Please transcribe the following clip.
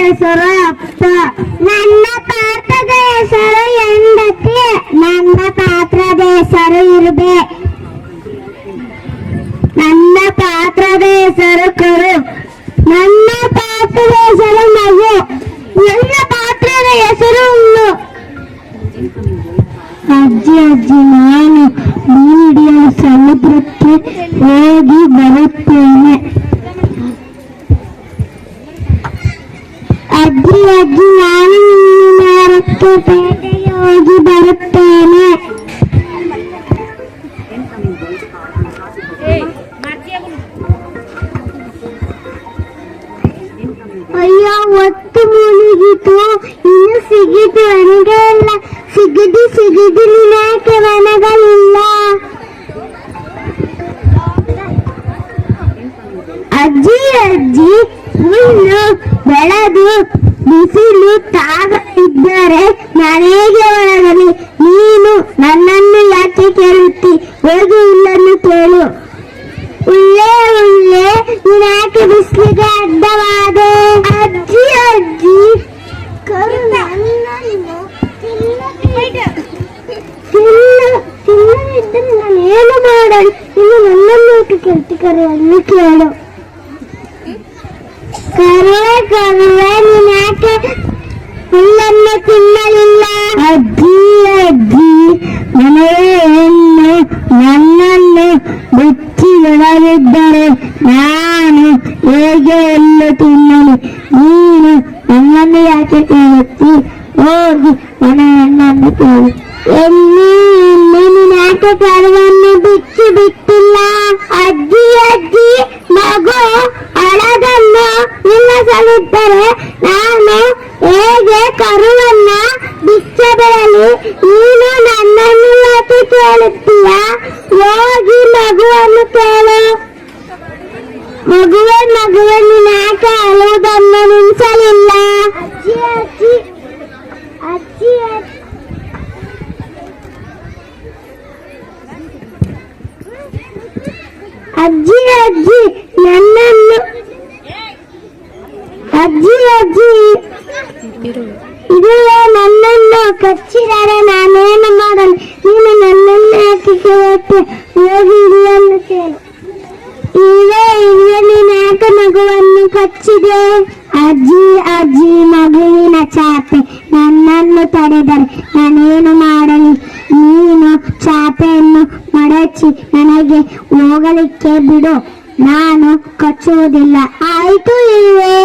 ಹೆಸರು ಅಪ್ಪ. ನನ್ನ ಪಾತ್ರದ ಹೆಸರು ಹೆಂಡತಿ. ನನ್ನ ಪಾತ್ರದ ಹೆಸರು ಇರುಬೆ. ನನ್ನ ಪಾತ್ರದ ಹೆಸರು ಕರು. ನನ್ನ ಪಾತ್ರದ ಹೆಸರು ಮಗು. ನನ್ನ ಪಾತ್ರದ ಹೆಸರು ಹುಲ್ಲು. ಅಜ್ಜಿ ಅಜ್ಜಿ ನಾನು ಮೀಡಿಯಾ ಸಮುದ್ರಕ್ಕೆ ಹೋಗಿ ಬರುತ್ತೇನೆ. ಅಜ್ಜಿ ಅಜ್ಜಿ ನಾನು ಮೀನುಮಾರಕ್ಕೆ ಪೇಟೆಗೆ ಹೋಗಿ ಬರುತ್ತೇನೆ. ಅಯ್ಯೋ ಒತ್ತು ಮುಳುಗಿತು, ಇನ್ನು ಸಿಗಿದು ನನಗೆ ಇಲ್ಲ. ಸಿಗದು ನಿನಕ್ಕೆ ನನಗಳಿಲ್ಲ. ಅಜ್ಜಿ ಅಜ್ಜಿ ಹುಲ್ಲು ಬೆಳೆದು ಬಿಸಿಲು ತಾಗದಿದ್ದರೆ ಮನೆಗೆ ಒಳಗಲಿ. ನೀನು ನನ್ನನ್ನು ಯಾಕೆ ಕೇಳುತ್ತಿ? ಹೋಗಿ ಹುಲ್ಲನ್ನು ಕೇಳು. ಹುಲ್ಲೇ ಹುಲ್ಲೇ ನೀನಾಕೆ ಬಿಸಿಲಿಗೆ ಅಡ್ಡವಾದೆ? ಅಜ್ಜಿ ಅಜ್ಜಿ ಕರು ನನ್ನನ್ನು ತಿನ್ನದಿದ್ದರೆ ನಾನೇನು ಮಾಡಲಿ? ಇನ್ನು ನನ್ನನ್ನು ಕೇಳ್ತಿ ಕರೆಯನ್ನು ಕೇಳು. ಕರುವೆ ನೀನ್ಯಾಕೆ ಹುಲ್ಲನ್ನು ತಿನ್ನಲಿಲ್ಲ? ಅಜ್ಜಿ ಅಜ್ಜಿ ಮನೆಯನ್ನು ನನ್ನನ್ನು ಮುಚ್ಚಿ ಬಿಡದಿದ್ದರೆ ನಾನು ಹೇಗೆ ಹುಲ್ಲು ತಿನ್ನಲಿ? ನೀನು ನನ್ನನ್ನು ಯಾಕೆ ಕೇಳುತ್ತಿ? ಹೋಗಿ ಮನೆಯನ್ನು ಕೇಳು. ಎಲ್ಲಿ ನೀನ್ಯಾಕೆ ಕರುವನ್ನು ಬಿಟ್ಟಿಲ್ಲ? ಅಜ್ಜಿ ಅಜ್ಜಿ ಮಗು ಅಳದನ್ನು ನಿಲ್ಲಿಸಲಿದ್ದರೆ ನಾನು ಹೇಗೆ ಕರುವನ್ನ ಬಿಚ್ಚಬರಲಿ? ನೀನು ನನ್ನನ್ನು ಯಾಕೆ ಕೇಳುತ್ತೀಯ? ಹೋಗಿ ಮಗುವನ್ನು ಕೇಳು. ಮಗುವೆ ನೀನ್ಯಾಕೆ ಅಳುವುದನ್ನು ನಿಲ್ಲಿಸಲಿಲ್ಲ? ಅಜ್ಜಿ ಅಜ್ಜಿ ಅಜ್ಜಿ ಅಜ್ಜಿ ಅಜ್ಜಿ ನನ್ನನ್ನು ನನ್ನನ್ನು ಕಚ್ಚಿದರೆ ನಾನೇನು ಮಾಡಲು? ನೀನು ನನ್ನನ್ನು ಯಾಕೆ ಕೇಳುತ್ತೆ? ಹೋಗಿ ಇಲಿಯನ್ನು ಕೇಳು. ನೀನು ಯಾಕೆ ಮಗುವನ್ನು ಕಚ್ಚಿದೆ? ಅಜ್ಜಿ ಅಜ್ಜಿ ಮಗುವಿನ ಚಾಪೆ ನನ್ನನ್ನು ತಡೆದರೆ ನಾನೇನು ಮಾಡಲಿ? ನೀನು ಚಾಪೆಯನ್ನು ಮಡಚಿ ನನಗೆ ಹೋಗಲಿಕ್ಕೆ ಬಿಡು, ನಾನು ಕಚ್ಚುವುದಿಲ್ಲ. ಆಯ್ತು ಇಲ್ವೇ?